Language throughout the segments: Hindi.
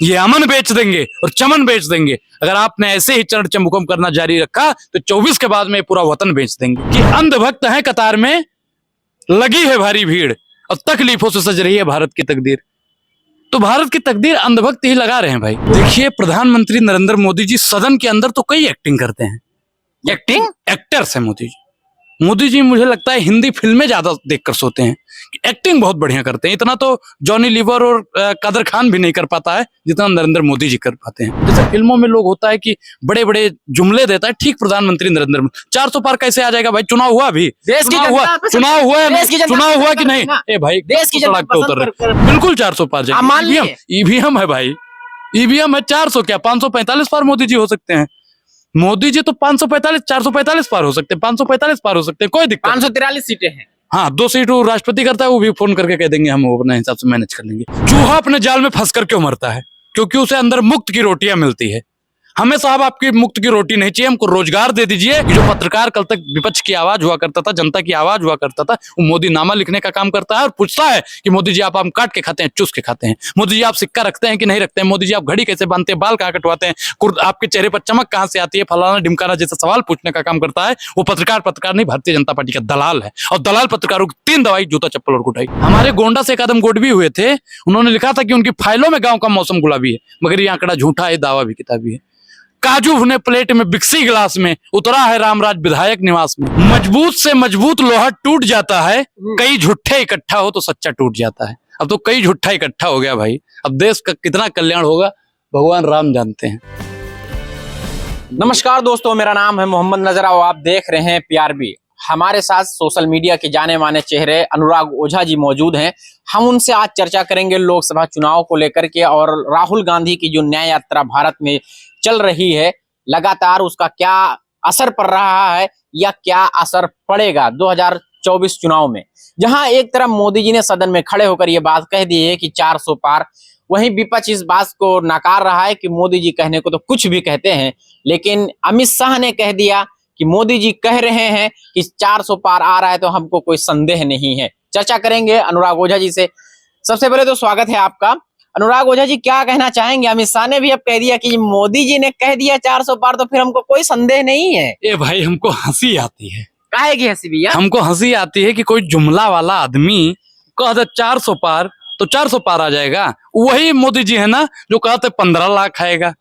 ये अमन बेच देंगे और चमन बेच देंगे। अगर आपने ऐसे ही चरण चमुकम करना जारी रखा तो 24 के बाद में पूरा वतन बेच देंगे। कि अंधभक्त हैं कतार में, लगी है भारी भीड़ और तकलीफों से सज रही है भारत की तकदीर। तो भारत की तकदीर अंधभक्त ही लगा रहे हैं भाई। देखिए, प्रधानमंत्री नरेंद्र मोदी जी सदन के अंदर तो कई एक्टिंग करते हैं। एक्टिंग एक्टर्स हैं मोदी जी। मोदी जी मुझे लगता है हिंदी फिल्में ज्यादा देखकर सोते हैं। एक्टिंग बहुत बढ़िया करते हैं। इतना तो जॉनी लीवर और कादर खान भी नहीं कर पाता है जितना नरेंद्र मोदी जी कर पाते हैं। जैसे फिल्मों में लोग होता है कि बड़े बड़े जुमले देता है, ठीक प्रधानमंत्री नरेंद्र मोदी 400 पार कैसे आ जाएगा भाई? चुनाव हुआ अभी, चुनाव हुआ कि नहीं? ए भाई, देश की सड़क पे उतर रहे, बिल्कुल 400 पार जाएगा। ईवीएम है भाई, ईवीएम है। 400 क्या 545 पार मोदी जी हो सकते हैं। मोदी जी तो 545 445 पार हो सकते हैं, 545 पार हो सकते हैं, कोई दिक्कत। 543 सीटें हैं। हाँ, 2 सीट वो राष्ट्रपति करता है, वो भी फोन करके कह देंगे हम अपने हिसाब से मैनेज कर लेंगे। चूहा अपने जाल में फंस कर क्यों मरता है? क्योंकि उसे अंदर मुफ्त की रोटियां मिलती है। हमें साहब आपकी मुफ्त की रोटी नहीं चाहिए, हमको रोजगार दे दीजिए। जो पत्रकार कल तक विपक्ष की आवाज हुआ करता था, जनता की आवाज हुआ करता था, वो मोदी नामा लिखने का काम करता है और पूछता है कि मोदी जी आप आम काट के खाते हैं, चूस के खाते हैं? मोदी जी आप सिक्का रखते हैं कि नहीं रखते हैं? मोदी जी आप घड़ी कैसे बांधते हैं, बाल कहाँ कटवाते हैं, आपके चेहरे पर चमक कहाँ से आती है, फलाना ढिमकाना जैसे सवाल पूछने का काम करता है। वो पत्रकार नहीं, भारतीय जनता पार्टी का दलाल है। और दलाल पत्रकारों की 3 दवाई, जूता चप्पल और कुटाई। हमारे गोंडा से एक आदम गोडवी हुए थे, उन्होंने लिखा था कि उनकी फाइलों में गाँव का मौसम गुलाबी है, मगर ये आंकड़ा झूठा है, दावा भी किताबी है। काजू भुने प्लेट में, बिक्सी गिलास में, उतरा है रामराज विधायक निवास में। मजबूत से मजबूत लोहा टूट जाता है, कई झूठे इकट्ठा हो तो सच्चा टूट जाता है। अब तो कई झूठा इकट्ठा हो गया भाई। अब देश का कितना कल्याण होगा भगवान राम जानते हैं। नमस्कार दोस्तों, मेरा नाम है मोहम्मद नजर और आप देख रहे हैं पीआरबी। हमारे साथ सोशल मीडिया के जाने माने चेहरे अनुराग ओझा जी मौजूद हैं। हम उनसे आज चर्चा करेंगे लोकसभा चुनाव को लेकर के और राहुल गांधी की जो न्याय यात्रा भारत में चल रही है लगातार, उसका क्या असर पड़ रहा है या क्या असर पड़ेगा 2024 चुनाव में। जहां एक तरफ मोदी जी ने सदन में खड़े होकर ये बात कह दी है कि 400 पार, वहीं विपक्ष इस बात को नकार रहा है कि मोदी जी कहने को तो कुछ भी कहते हैं, लेकिन अमित शाह ने कह दिया कि मोदी जी कह रहे हैं कि 400 पार आ रहा है तो हमको कोई संदेह नहीं है। चर्चा करेंगे अनुराग ओझा जी से। सबसे पहले तो स्वागत है आपका। अनुराग ओझा जी, क्या कहना चाहेंगे? अमित शाह ने भी अब कह दिया कि मोदी जी ने कह दिया 400 पार तो फिर हमको कोई संदेह नहीं है। ए भाई, हमको हंसी आती है। काहे की हंसी भैया? हमको हंसी आती है कि कोई जुमला वाला आदमी कह दे 400 पार तो 400 पार आ जाएगा। वही मोदी जी है ना जो कहते 15 लाख आएगा।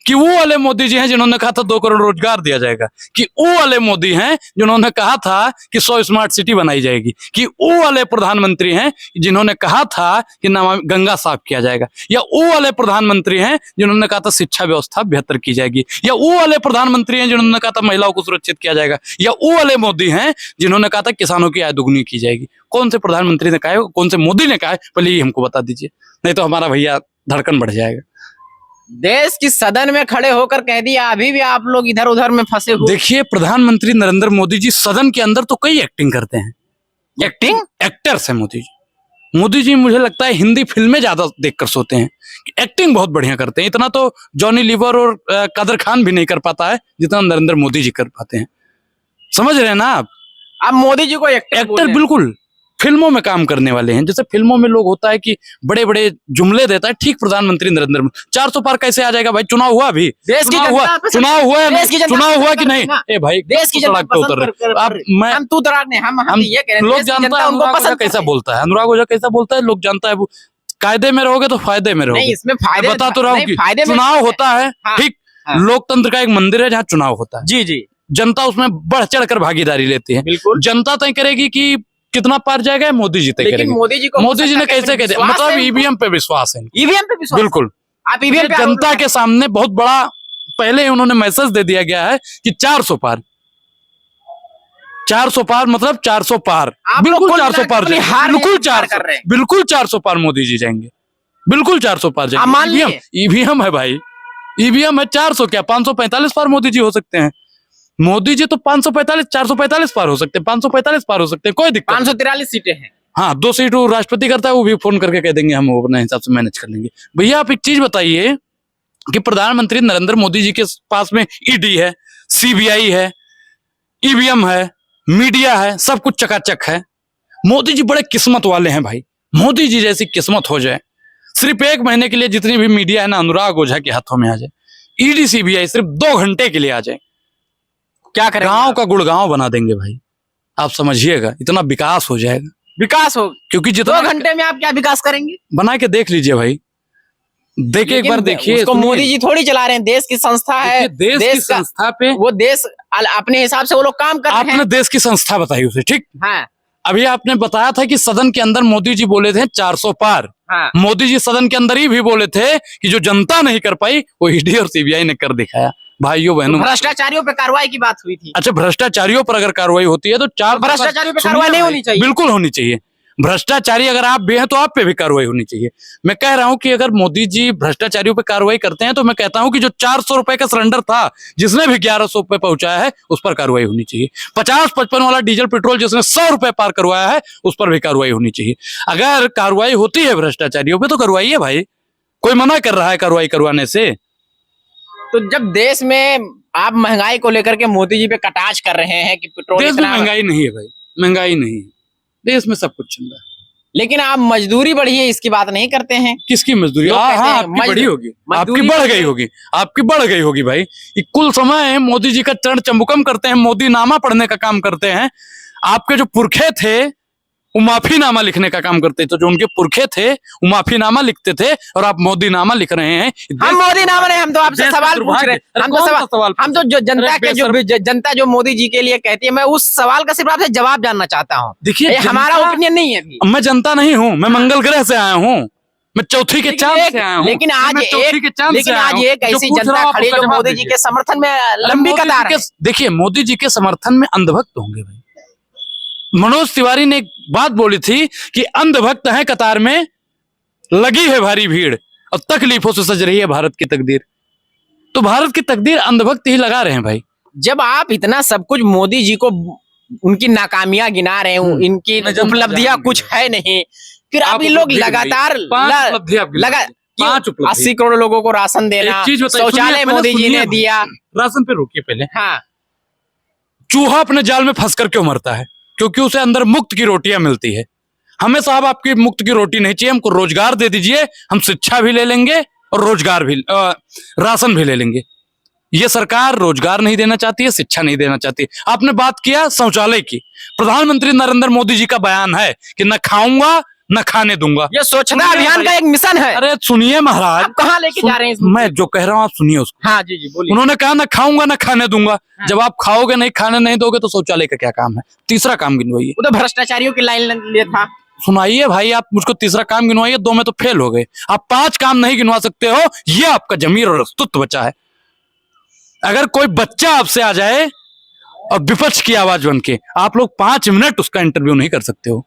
कि वो वाले मोदी जी हैं जिन्होंने कहा था 2 करोड़ रोजगार दिया जाएगा। कि वो वाले मोदी हैं जिन्होंने कहा था कि 100 स्मार्ट सिटी बनाई जाएगी। कि वो वाले प्रधानमंत्री हैं जिन्होंने कहा था कि नमामि गंगा साफ किया जाएगा। या वो वाले प्रधानमंत्री हैं जिन्होंने कहा था शिक्षा व्यवस्था बेहतर की जाएगी। या वो वाले प्रधानमंत्री हैं जिन्होंने कहा था महिलाओं को सुरक्षित किया जाएगा। या वो वाले मोदी हैं जिन्होंने कहा था किसानों की आय दुगनी की जाएगी। कौन से प्रधानमंत्री ने कहा है, कौन से मोदी ने कहा है, पहले ये हमको बता दीजिए, नहीं तो हमारा भैया धड़कन बढ़ जाएगा। देश की सदन में खड़े होकर कह दिया, अभी भी आप लोग इधर उधर में फंसे हुए। देखिए, प्रधानमंत्री नरेंद्र मोदी जी सदन के अंदर तो कई एक्टिंग करते हैं। एक्टिंग एक्टर्स हैं मोदी जी। मोदी जी मुझे लगता है हिंदी फिल्में ज्यादा देखकर सोते हैं। एक्टिंग बहुत बढ़िया करते हैं। इतना तो जॉनी लीवर और कादर खान भी नहीं कर पाता है जितना नरेंद्र मोदी जी कर पाते हैं। समझ रहे हैं ना आप? अब मोदी जी को एक्टर बिल्कुल फिल्मों में काम करने वाले हैं। जैसे फिल्मों में लोग होता है कि बड़े बड़े जुमले देता है, ठीक प्रधानमंत्री नरेंद्र मोदी 400 पार कैसे आ जाएगा भाई? चुनाव हुआ अभी, चुनाव हुआ कि नहीं? ए भाई, देश की सड़क पे उतर रहे। लोग जानता है अनुराग ओझा कैसा बोलता है। अनुराग ओझा कैसा बोलता है लोग जानता है। वो कायदे में रहोगे तो फायदे में रहोगे। इसमें फायदे बता तो रहा हूँ कि चुनाव होता है, ठीक, लोकतंत्र का एक मंदिर है जहाँ चुनाव होता है। जी जी, जनता उसमें बढ़ चढ़ कर भागीदारी लेती है। बिल्कुल, जनता तय करेगी कि कितना पार जाएगा, मोदी जी तय करेंगे। मोदी जी ने कैसे कह दिया? मतलब ईवीएम पे विश्वास है। ईवीएम पे विश्वास, बिल्कुल। आप ईवीएम जनता के सामने बहुत बड़ा पहले ही उन्होंने मैसेज दे दिया गया है कि 400 पार, 400 पार मतलब 400 पार, बिल्कुल 400 पार, बिल्कुल 400, बिल्कुल 400 पार मोदी जी जाएंगे, बिल्कुल 400 पार जाएंगे। ईवीएम है भाई, ईवीएम है। 400 क्या 545 पार मोदी जी हो सकते हैं। मोदी जी तो 545 445 पार हो सकते हैं, 545 पार हो सकते हैं, कोई दिक्कत। 543 सीटें हैं। हाँ, 2 सीट वो राष्ट्रपति करता है, वो भी फोन करके कह देंगे हम अपने हिसाब से मैनेज कर लेंगे। भैया आप एक चीज बताइए कि प्रधानमंत्री नरेंद्र मोदी जी के पास में ईडी है, सीबीआई है, ईवीएम है, मीडिया है, सब कुछ चकाचक है। मोदी जी बड़े किस्मत वाले हैं भाई। मोदी जी जैसी किस्मत हो जाए, सिर्फ 1 महीने के लिए जितनी भी मीडिया है ना अनुराग ओझा के हाथों में आ जाए, ईडी सीबीआई सिर्फ 2 घंटे के लिए आ जाए, क्या करेंगे गांव आप? का गुड़गांव बना देंगे भाई। आप समझिएगा, इतना विकास हो जाएगा। विकास हो, क्योंकि 2 जितना घंटे में आप क्या विकास करेंगे? बना के देख लीजिए भाई, देखिए एक बार देखिए। उसको सुनिए, मोदी जी थोड़ी चला रहे हैं, देश की संस्था है। देखिए, देश की का संस्था पे वो देश अपने हिसाब से वो लोग काम कर रहे आपने हैं। देश की संस्था बताई उसे, ठीक। हाँ अभी आपने बताया था कि सदन के अंदर मोदी जी बोले थे 400 पार। हाँ मोदी जी सदन के अंदर ही भी बोले थे कि जो जनता नहीं कर पाई वो ईडी और सीबीआई ने कर दिखाया। भाइयों बहनों, भ्रष्टाचारियों पे कार्रवाई की बात हुई थी। अच्छा, भ्रष्टाचारियों पर अगर कार्रवाई होती है तो भ्रष्टाचारियों पे कार्रवाई नहीं होनी चाहिए। बिल्कुल होनी चाहिए। भ्रष्टाचारी अगर आप भी हैं तो आप पे भी कार्रवाई होनी चाहिए। मैं कह रहा हूं कि अगर मोदी जी भ्रष्टाचारियों पे कार्रवाई करते हैं तो मैं कहता हूं कि जो 400 रुपए का सिलेंडर था जिसने भी 1100 पे पहुंचाया है उस पर कार्रवाई होनी चाहिए। 50-55 वाला डीजल पेट्रोल जिसने 100 रुपए पार करवाया है उस पर भी कार्रवाई होनी चाहिए। अगर कार्रवाई होती है भ्रष्टाचारियों पे तो करवाइए भाई, कोई मना कर रहा है कार्रवाई करवाने से? तो जब देश में आप महंगाई को लेकर के मोदी जी पे कटाक्ष कर रहे हैं कि पेट्रोल देश में इतना, महंगाई नहीं है भाई, महंगाई नहीं है देश में, सब कुछ चल रहा है। लेकिन आप मजदूरी बढ़ी है इसकी बात नहीं करते हैं। किसकी मजदूरी? लोग कहते हाँ, हैं आपकी बढ़ी होगी, आपकी मजदूरी बढ़ बढ़ी गई है। होगी, आपकी बढ़ गई होगी भाई। ये कुल समय है मोदी जी का चरण चंबुकम करते हैं, मोदी नामा पढ़ने का काम करते हैं। आपके जो पुरखे थे वो माफीनामा लिखने का काम करते थे, तो जो उनके पुरखे थे वो माफीनामा लिखते थे और आप मोदी नामा लिख रहे हैं। हम मोदी नाम नहीं, हम तो आपसे देश का सवाल पूछ रहे हैं। दुर्भाग्य। हम तो कौन सा सवाल हम तो जो जनता के जनता जो मोदी जी के लिए कहती है, मैं उस सवाल का सिर्फ आपसे जवाब जानना चाहता हूँ। देखिए, ये हमारा ओपिनियन नहीं है अभी। मैं जनता नहीं हूँ, मैं मंगल ग्रह से आया हूँ, मैं चौथी के चांद से आया हूँ। लेकिन आज मैं चौथी के चांद से आया हूँ। एक जो ऐसी पूछ रहा जनता हूं, आप खड़ी है उसका जो जवाब मोदी जी दीजिए। के समर्थन में लंबी मोदी जी कतार है। देखिए, मोदी जी के समर्थन में अंधभक्त होंगे भाई। मनोज तिवारी ने एक बात बोली थी कि अंधभक्त हैं कतार में, लगी है भारी भीड़ और तकलीफों से सज रही है भारत की तकदीर। तो भारत की तकदीर अंधभक्त ही लगा रहे हैं भाई। जब आप इतना सब कुछ मोदी जी को उनकी नाकामियां गिना रहे हो, इनकी मैं जनता उपलब्धियां जानूंगी कुछ है नहीं, फिर आप ये आप लोग उपलब्धि लगातार गिनाइए। 5 उपलब्धि आप गिनाइए। लगा 5 उपलब्धि। 80 करोड़ लोगों को राशन देना, एक चीज बताइए, शौचालय सुनिए, मोदी जी सुनिए ने भाई। दिया। राशन पे रोकिए पहले। हाँ, चूहा अपने जाल में फंस कर क्यों मरता है? क्योंकि उसे अंदर मुफ्त की रोटियां मिलती है। हमें साहब आपकी मुफ्त की रोटी नहीं चाहिए, हमको रोजगार दे दीजिए, हम शिक्षा भी ले लेंगे और रोजगार भी राशन भी ले लेंगे। ये सरकार रोजगार नहीं देना चाहती है, शिक्षा नहीं देना चाहती है। आपने बात किया शौचालय की, प्रधानमंत्री नरेंद्र मोदी जी का बयान है कि न खाऊंगा न खाने दूंगा। ये स्वच्छता अभियान का एक मिशन है। अरे सुनिए महाराज, आप कहाँ लेके जा रहे हैं मैं जो कह रहा हूँ आप सुनिए उसको। हाँ जी जी बोलिए। उन्होंने कहा ना खाऊंगा ना खाने दूंगा। जब आप खाओगे नहीं, खाने नहीं दोगे तो शौचालय का क्या काम है? तीसरा काम गिनवाइए। वो तो भ्रष्टाचारियों की लाइन ले था। सुनाइए भाई, आप मुझको तीसरा काम गिनवाइए। 2 में तो फेल हो गए, आप 5 काम नहीं गिनवा सकते हो। ये आपका जमीर और अस्तित्व बचा है। अगर कोई बच्चा आपसे आ जाए और विपक्ष की आवाज बन के, आप लोग 5 मिनट उसका इंटरव्यू नहीं कर सकते हो,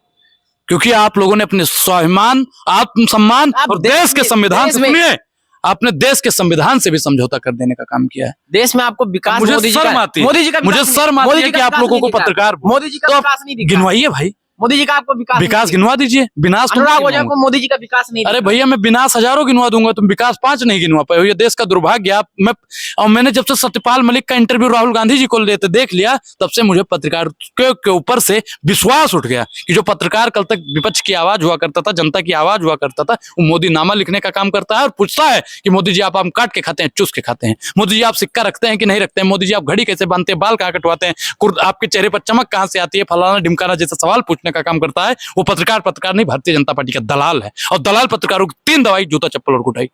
क्योंकि आप लोगों ने अपने स्वाभिमान, आत्मसम्मान और देश के संविधान से, सुनिए, आपने देश के संविधान से भी समझौता कर देने का काम किया है। देश में आपको विकास मुझे मोदी जी शर्म आती है, मोदी जी का मुझे शर्म आती है कि आप लोगों को पत्रकार, मोदी जी का तो आप विकास नहीं दिखा। गिनवाइए भाई, मोदी जी का आपको विकास गिनवा दीजिए। विनाश तो अनुराग नहीं ओझा गिनवाऊंगा। को मोदी जी का विकास नहीं अरे दिखा। भैया, मैं विनाश हजारों गिनवा दूंगा, तुम विकास 5 नहीं गिनवा पाए हो। ये देश का दुर्भाग्य। आप और मैंने जब से सत्यपाल मलिक का इंटरव्यू राहुल गांधी जी को लेते देख लिया, तब से मुझे पत्रकार के ऊपर से विश्वास उठ गया कि जो पत्रकार कल तक विपक्ष की आवाज हुआ करता था, जनता की आवाज हुआ करता था, वो मोदी नामा लिखने का काम करता है और पूछता है कि मोदी जी आप आम काट के खाते हैं, चूस के खाते हैं? मोदी जी आप सिक्का रखते हैं कि नहीं रखते हैं? मोदी जी आप घड़ी कैसे बांधते हैं, बाल कहाँ कटवाते हैं, आपके चेहरे पर चमक कहाँ से आती है, फलाना ढिमकाना जैसा सवाल पूछने का काम करता है। वो पत्रकार नहीं, भारतीय जनता पार्टी का दलाल है। और दलाल पत्रकारों की 3 दवाई, जूता चप्पल और कुटाई।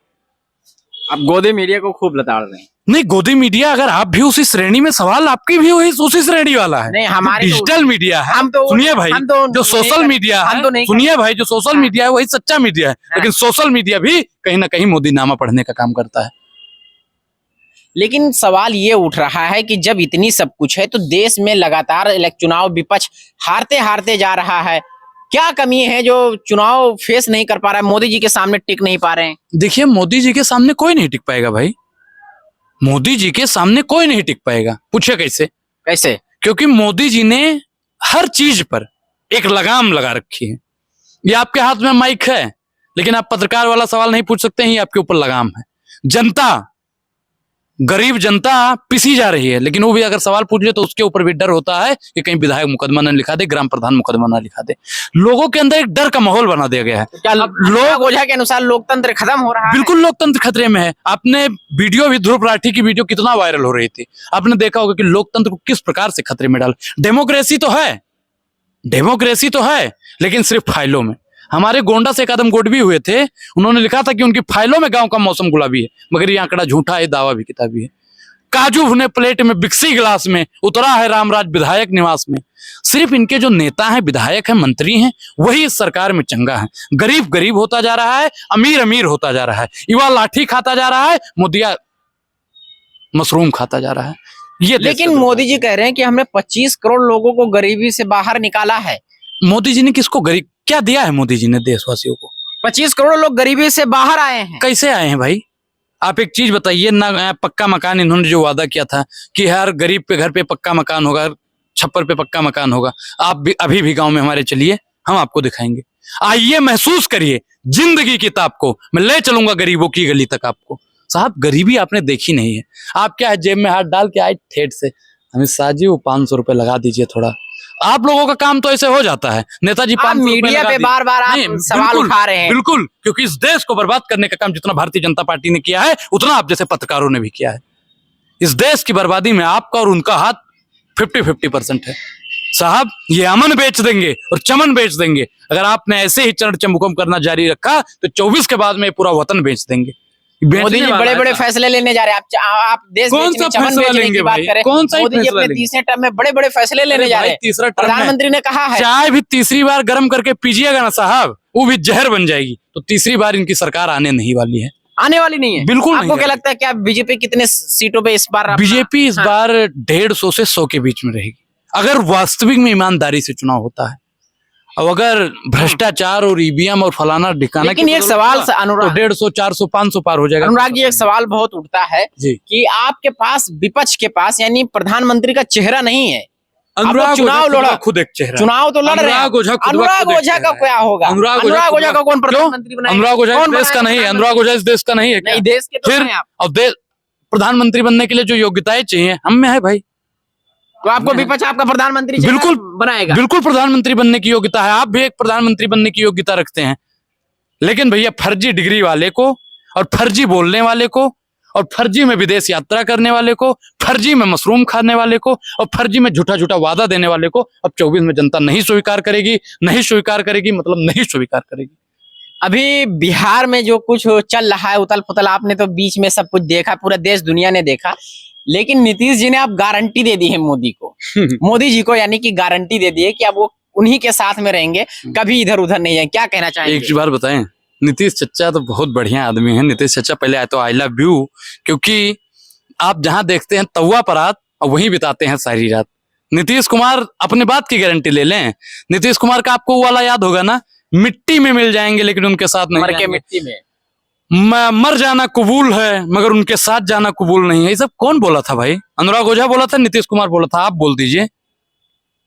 आप गोदी मीडिया को खूब लताड़ रहे हैं। नहीं, गोदी मीडिया, अगर आप भी उसी श्रेणी में, सवाल आपकी भी उसी श्रेणी वाला है। नहीं, हमारे डिजिटल मीडिया है। हम तो सुनिए भाई, जो सोशल मीडिया है, सुनिए भाई, जो सोशल मीडिया है वही सच्चा मीडिया है। लेकिन सोशल मीडिया भी कहीं ना कहीं मोदी नामा पढ़ने का काम करता है। लेकिन सवाल ये उठ रहा है कि जब इतनी सब कुछ है तो देश में लगातार चुनाव विपक्ष हारते हारते जा रहा है। क्या कमी है जो चुनाव फेस नहीं कर पा रहा है, मोदी जी के सामने टिक नहीं पा रहे हैं? देखिए, मोदी जी के सामने कोई नहीं टिक पाएगा भाई। मोदी जी के सामने कोई नहीं टिक पाएगा। पूछे कैसे? कैसे? क्योंकि मोदी जी ने हर चीज पर एक लगाम लगा रखी है। ये आपके हाथ में माइक है, लेकिन आप पत्रकार वाला सवाल नहीं पूछ सकते हैं, ये आपके ऊपर लगाम है। जनता गरीब जनता पिसी जा रही है, लेकिन वो भी अगर सवाल पूछ ले तो उसके ऊपर भी डर होता है कि कहीं विधायक मुकदमा न लिखा दे, ग्राम प्रधान मुकदमा न लिखा दे। लोगों के अंदर एक डर का माहौल बना दिया गया है। क्या लोग ओझा के अनुसार लोकतंत्र खत्म हो रहा है? बिल्कुल लोकतंत्र खतरे में है। आपने वीडियो भी, ध्रुव राठी की वीडियो कितना वायरल हो रही थी, आपने देखा होगा कि लोकतंत्र को किस प्रकार से खतरे में डाल। डेमोक्रेसी तो है, डेमोक्रेसी तो है, लेकिन सिर्फ फाइलों में। हमारे गोंडा से एक आदम गोडवी हुए थे, उन्होंने लिखा था कि उनकी फाइलों में गांव का मौसम गुलाबी है, मगर ये आंकड़ा झूठा है, दावा भी किताबी है। काजू भुने प्लेट में, बिक्सी गिलास में, उतरा है रामराज विधायक निवास में। सिर्फ इनके जो नेता हैं, विधायक हैं, मंत्री हैं, वही इस सरकार में चंगा है। गरीब गरीब होता जा रहा है, अमीर अमीर होता जा रहा है, युवा लाठी खाता जा रहा है, मोदिया मशरूम खाता जा रहा है। ये लेकिन मोदी जी कह रहे हैं कि हमने 25 करोड़ लोगों को गरीबी से बाहर निकाला है। मोदी जी ने किसको गरीब क्या दिया है? मोदी जी ने देशवासियों को 25 करोड़ लोग गरीबी से बाहर आए हैं। कैसे आए हैं भाई? आप एक चीज बताइए ना, पक्का मकान इन्होंने जो वादा किया था कि हर गरीब पे घर पे पक्का मकान होगा, छप्पर पे पक्का मकान होगा। आप भी अभी भी गांव में हमारे चलिए, हम आपको दिखाएंगे। आइए महसूस करिए जिंदगी की ताप को, मैं ले चलूंगा गरीबों की गली तक आपको। साहब गरीबी आपने देखी नहीं है। आप क्या है, जेब में हाथ डाल के आए ठेठ से, अमित शाह जी वो 500 रुपए लगा दीजिए थोड़ा। आप लोगों का काम तो ऐसे हो जाता है। नेताजी मीडिया पे बार बार आप सवाल उठा रहे हैं। बिल्कुल, क्योंकि इस देश को बर्बाद करने का काम जितना भारतीय जनता पार्टी ने किया है, उतना आप जैसे पत्रकारों ने भी किया है। इस देश की बर्बादी में आपका और उनका हाथ 50-50% है। साहब ये अमन बेच देंगे और चमन बेच देंगे। अगर आपने ऐसे ही चरण चमुकम करना जारी रखा तो 24 के बाद में पूरा वतन बेच देंगे। मोदी जी बड़े बड़े फैसले लेने जा रहे हैं। आप देश कौन सा फैसला लेंगे भाई? कौन सा मोदी जी अपने तीसरे टर्म में बड़े बड़े फैसले लेने जा रहे हैं। तीसरा टर्म प्रधानमंत्री ने कहा है चाय भी तीसरी बार गर्म करके पीजिएगा ना साहब, वो भी जहर बन जाएगी। तो तीसरी बार इनकी सरकार आने नहीं वाली है, आने वाली नहीं है। बिल्कुल। आपको क्या लगता है क्या बीजेपी कितने सीटों पे इस बार? बीजेपी इस बार 150 से 100 के बीच में रहेगी, अगर वास्तविक में ईमानदारी से चुनाव होता है। अब अगर भ्रष्टाचार और ईवीएम और फलाना ढिकाना, लेकिन एक सवाल से अनुराग, तो 150, 400, 500 पार हो जाएगा। अनुराग जी एक सवाल बहुत उठता है कि आपके पास, विपक्ष के पास यानी प्रधानमंत्री का चेहरा नहीं है। अनुराग चुनाव लड़ा, खुद एक चेहरा, चुनाव तो लड़ रहे हैं। अनुराग ओझा का क्या होगा? अनुराग ओझा का कौन प्रधानमंत्री बनाएगा? अनुराग ओझा देश का नहीं है, अनुराग ओझा इस देश का नहीं है। नहीं, देश के तो फिर हैं आप। अब प्रधानमंत्री बनने के लिए जो योग्यताएं चाहिए हम में है भाई। तो आपको विपक्ष आपका प्रधानमंत्री बिल्कुल बनाएगा? बिल्कुल प्रधानमंत्री बनने की योग्यता है। आप भी एक प्रधानमंत्री बनने की योग्यता रखते हैं, लेकिन भैया फर्जी डिग्री वाले को और फर्जी बोलने वाले को और फर्जी में विदेश यात्रा करने वाले को, फर्जी में मशरूम खाने वाले को और फर्जी में झूठा झूठा वादा देने वाले को अब 24 में जनता नहीं स्वीकार करेगी। नहीं स्वीकार करेगी मतलब नहीं स्वीकार करेगी। अभी बिहार में जो कुछ चल रहा है उथल पुथल, आपने तो बीच में सब कुछ देखा, पूरा देश दुनिया ने देखा। लेकिन नीतीश जी ने अब गारंटी दे दी है मोदी को, मोदी जी को, यानी कि गारंटी दे दी है कि अब वो उन्हीं के साथ में रहेंगे, कभी इधर उधर नहीं है। क्या कहना चाहेंगे? एक बार बताएं, नीतीश चच्चा तो बहुत बढ़िया आदमी है। नीतीश चच्चा पहले आए तो आई लव यू, क्योंकि आप जहां देखते हैं तवा परात और वहीं बिताते हैं सारी रात। नीतीश कुमार अपने बात की गारंटी ले लें। नीतीश कुमार का आपको वाला याद होगा ना, मिट्टी में मिल जाएंगे लेकिन उनके साथ नहीं जाएंगे। मिट्टी में मर जाना कबूल है मगर उनके साथ जाना कबूल नहीं है। ये सब कौन बोला था भाई? अनुराग ओझा बोला था, नीतीश कुमार बोला था? आप बोल दीजिए।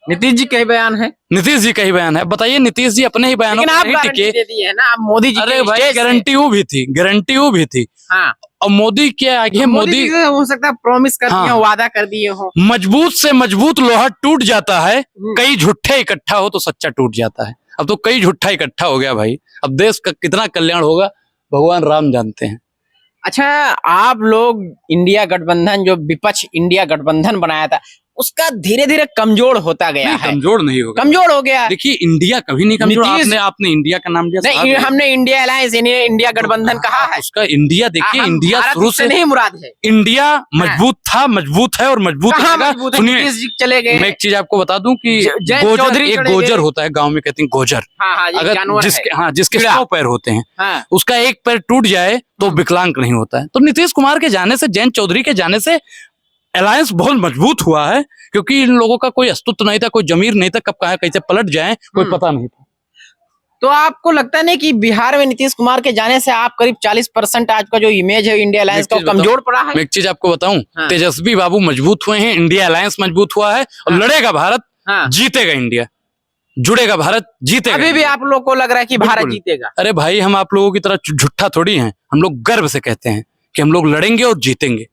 नीतीश जी का ही बयान है। नीतीश जी का ही बयान है। बताइए नीतीश जी अपने ही बयानों पर नहीं टिके। दे दी है ना आप मोदी जी। अरे भाई गारंटी वो भी थी, गारंटी वो भी थी। हाँ। और मोदी के आगे मोदी हो सकता है प्रॉमिस कर दिए हो, वादा कर दिए हो। मजबूत से मजबूत लोहा टूट जाता है, कई झूठे इकट्ठा हो तो सच्चा टूट जाता है। अब तो कई झूठा इकट्ठा हो गया भाई। अब देश का कितना कल्याण होगा भगवान राम जानते हैं। अच्छा, आप लोग इंडिया गठबंधन, जो विपक्ष इंडिया गठबंधन बनाया था, उसका धीरे धीरे कमजोर होता गया है। कमजोर नहीं होगा, कमजोर हो गया। देखिए इंडिया कभी नहीं कमजोर। आपने इंडिया का नाम लिया। नहीं, हमने इंडिया अलायंस, इंडिया गठबंधन कहा है। उसका इंडिया देखिए, इंडिया शुरू से नहीं मुराद है। इंडिया मजबूत था, मजबूत है और मजबूत रहेगा। सुनिए, चले गए। मैं एक चीज आपको बता दूं कि गोजर, एक गोजर होता है गांव में, कहते हैं गोजर। अगर जिसके 100 पैर होते हैं, उसका एक पैर टूट जाए तो विकलांग नहीं होता है। तो नीतीश कुमार के जाने से, जयंत चौधरी के जाने से अलायंस बहुत मजबूत हुआ है, क्योंकि इन लोगों का कोई अस्तित्व नहीं था, कोई जमीर नहीं था, कब कहां कैसे पलट जाएं कोई पता नहीं था। तो आपको लगता नहीं कि बिहार में नीतीश कुमार के जाने से आप करीब 40% आज का जो इमेज है इंडिया अलायंस का कमजोर पड़ा है? मैं एक चीज आपको बताऊं, तेजस्वी बाबू मजबूत हुए हैं, इंडिया अलायंस मजबूत हुआ है और लड़ेगा भारत, जीतेगा इंडिया, जुड़ेगा भारत, जीतेगा। अभी भी आप लोग को लग रहा है कि भारत जीतेगा? अरे भाई हम आप लोगों की तरह झूठा थोड़ी हैं, हम लोग गर्व से कहते हैं कि हम लोग लड़ेंगे और जीतेंगे।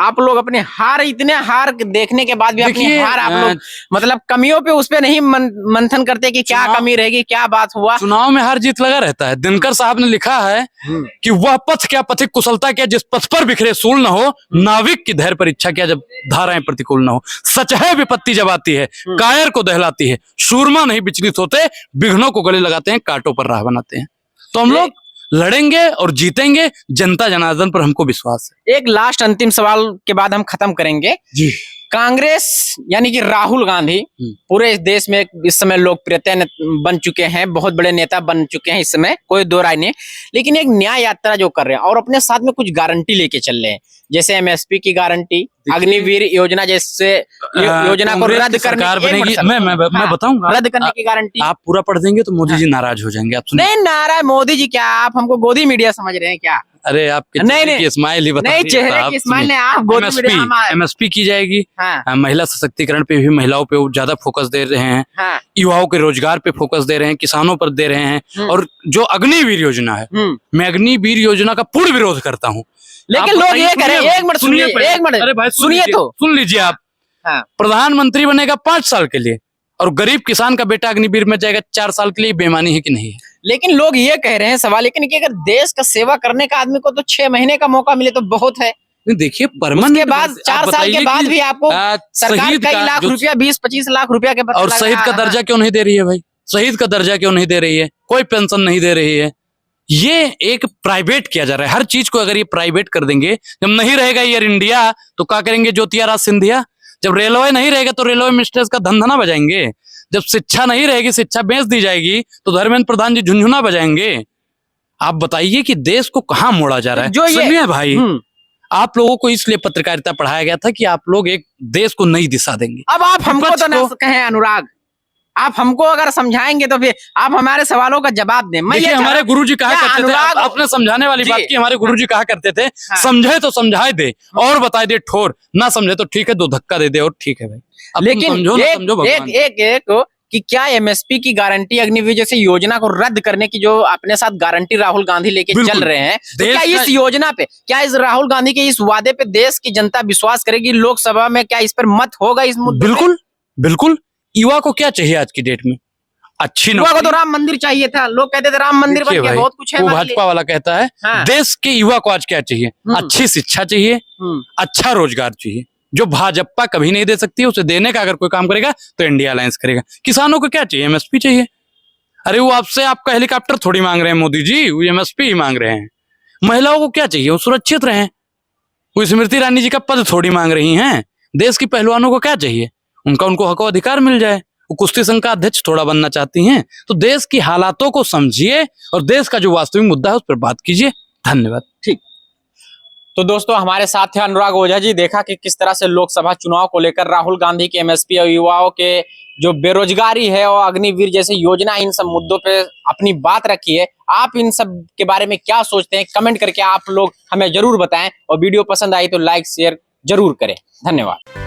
आप लोग अपने हार, इतने हार देखने के बाद भी अपनी देखिए, हार आप लोग मतलब कमियों पे उस पे नहीं मंथन करते कि क्या कमी रहेगी, क्या बात हुआ। चुनाव में हार जीत लगा रहता है। दिनकर साहब ने लिखा है कि वह पथ क्या, पथिक कुशलता क्या, जिस पथ पर बिखरे सूल न हो, नाविक की धैर्य परीक्षा क्या, जब धाराएं प्रतिकूल न हो। सच है विपत्ति जब आती है कायर को दहलाती है, शूरमा नहीं विचलित होते, विघ्नों को गले लगाते हैं, कांटों पर राह बनाते हैं। तो हम लोग लड़ेंगे और जीतेंगे, जनता जनार्दन पर हमको विश्वास है। एक लास्ट अंतिम सवाल के बाद हम खत्म करेंगे जी। कांग्रेस यानी कि राहुल गांधी पूरे इस देश में इस समय लोकप्रियता बन चुके हैं, बहुत बड़े नेता बन चुके हैं इस समय, कोई दो राय नहीं। लेकिन एक न्याय यात्रा जो कर रहे हैं और अपने साथ में कुछ गारंटी लेके चल रहे हैं, जैसे एमएसपी की गारंटी, अग्निवीर योजना जैसे योजना को रद्द करने, मैं बताऊंगा, रद्द करने की गारंटी। आप पूरा पढ़ देंगे तो मोदी जी नाराज हो जाएंगे। आप नहीं नाराज मोदी जी क्या, आप हमको गोदी मीडिया समझ रहे हैं क्या? अरे आपके चेहरे की स्माइल ही बता नहीं, चेहरे की स्माइल ने आप गोदी मीडिया। एमएसपी की जाएगी। हाँ। महिला सशक्तिकरण पे भी, महिलाओं पे ज्यादा फोकस दे रहे हैं। हाँ। युवाओं के रोजगार पे फोकस दे रहे हैं, किसानों पर दे रहे हैं। और जो अग्निवीर योजना है, मैं अग्निवीर योजना का पूर्ण विरोध करता हूँ। लेकिन लोग ये कह रहे हैं, एक मिनट सुनिए, एक मिनट, अरे भाई सुनिए तो, सुन लीजिए आप। हाँ। प्रधानमंत्री बनेगा 5 साल के लिए और गरीब किसान का बेटा अग्निवीर में जाएगा 4 साल के लिए, बेईमानी है कि नहीं है? लेकिन लोग ये कह रहे हैं, सवाल लेकिन कि अगर देश का सेवा करने का आदमी को तो 6 महीने का मौका मिले तो बहुत है। देखिए उसके बाद 4 साल के बाद भी आपको सरकार कई लाख रुपया, 20-25 लाख रुपया के, और शहीद का दर्जा क्यों नहीं दे रही है भाई? शहीद का दर्जा क्यों नहीं दे रही है? कोई पेंशन नहीं दे रही है। ये एक प्राइवेट किया जा रहा है हर चीज को। अगर ये प्राइवेट कर देंगे, जब नहीं रहेगा एयर इंडिया तो क्या करेंगे ज्योतिराज सिंधिया? जब रेलवे नहीं रहेगा तो रेलवे मिनिस्टर्स का धंधा बजाएंगे। जब शिक्षा नहीं रहेगी, शिक्षा बेच दी जाएगी तो धर्मेंद्र प्रधान जी झुनझुना बजाएंगे। आप बताइए कि देश को कहां मोड़ा जा रहा है? जो सुनिए भाई, आप लोगों को इसलिए पत्रकारिता पढ़ाया गया था कि आप लोग एक देश को नई दिशा देंगे। अब आप हमको तो ना कहें अनुराग, आप हमको अगर समझाएंगे तो फिर आप हमारे सवालों का जवाब दें। देखिए हमारे गुरुजी कहा करते थे, आपने समझाने वाली बात की, हमारे गुरुजी कहा करते थे, समझे तो समझाए दे और बताए दे ठोर, ना समझे तो ठीक है 2 धक्का दे दे और ठीक है भाई। लेकिन एक कि क्या एमएसपी की गारंटी, अग्निवीर जैसे योजना को रद्द करने की जो अपने साथ गारंटी राहुल गांधी लेके चल रहे हैं, तो क्या इस योजना पे, क्या इस राहुल गांधी के इस वादे पे देश की जनता विश्वास करेगी? लोकसभा में क्या इस पर मत होगा इस मुद्दे? बिल्कुल बिल्कुल। युवा को क्या चाहिए आज की डेट में? अच्छी युवा को तो राम मंदिर चाहिए था, लोग कहते थे राम मंदिर बन गया, बहुत कुछ है। वो भाजपा वाला कहता है, देश के युवा को आज क्या चाहिए? अच्छी शिक्षा चाहिए, अच्छा रोजगार चाहिए, जो भाजपा कभी नहीं दे सकती। उसे देने का अगर कोई काम करेगा तो इंडिया अलायंस करेगा। किसानों को क्या चाहिए? एमएसपी चाहिए। अरे वो आपसे आपका हेलीकॉप्टर थोड़ी मांग रहे हैं मोदी जी, वो एमएसपी ही मांग रहे हैं। महिलाओं को क्या चाहिए? वो सुरक्षित रहें। वो स्मृति ईरानी जी का पद थोड़ी मांग रही हैं। देश की पहलवानों को क्या चाहिए? उनको हक अधिकार मिल जाए। वो कुश्ती संघ का अध्यक्ष थोड़ा बनना चाहती हैं। तो देश की हालातों को समझिए और देश का जो वास्तविक मुद्दा है उस पर बात कीजिए। धन्यवाद। ठीक। तो दोस्तों हमारे साथ है अनुराग ओझा जी। देखा कि किस तरह से लोकसभा चुनाव को लेकर राहुल गांधी के एमएसपी और युवाओं के जो बेरोजगारी है और अग्निवीर जैसी योजना, इन सब मुद्दों पे अपनी बात रखी है। आप इन सब के बारे में क्या सोचते हैं? कमेंट करके आप लोग हमें जरूर बताएं और वीडियो पसंद आई तो लाइक शेयर जरूर करें। धन्यवाद।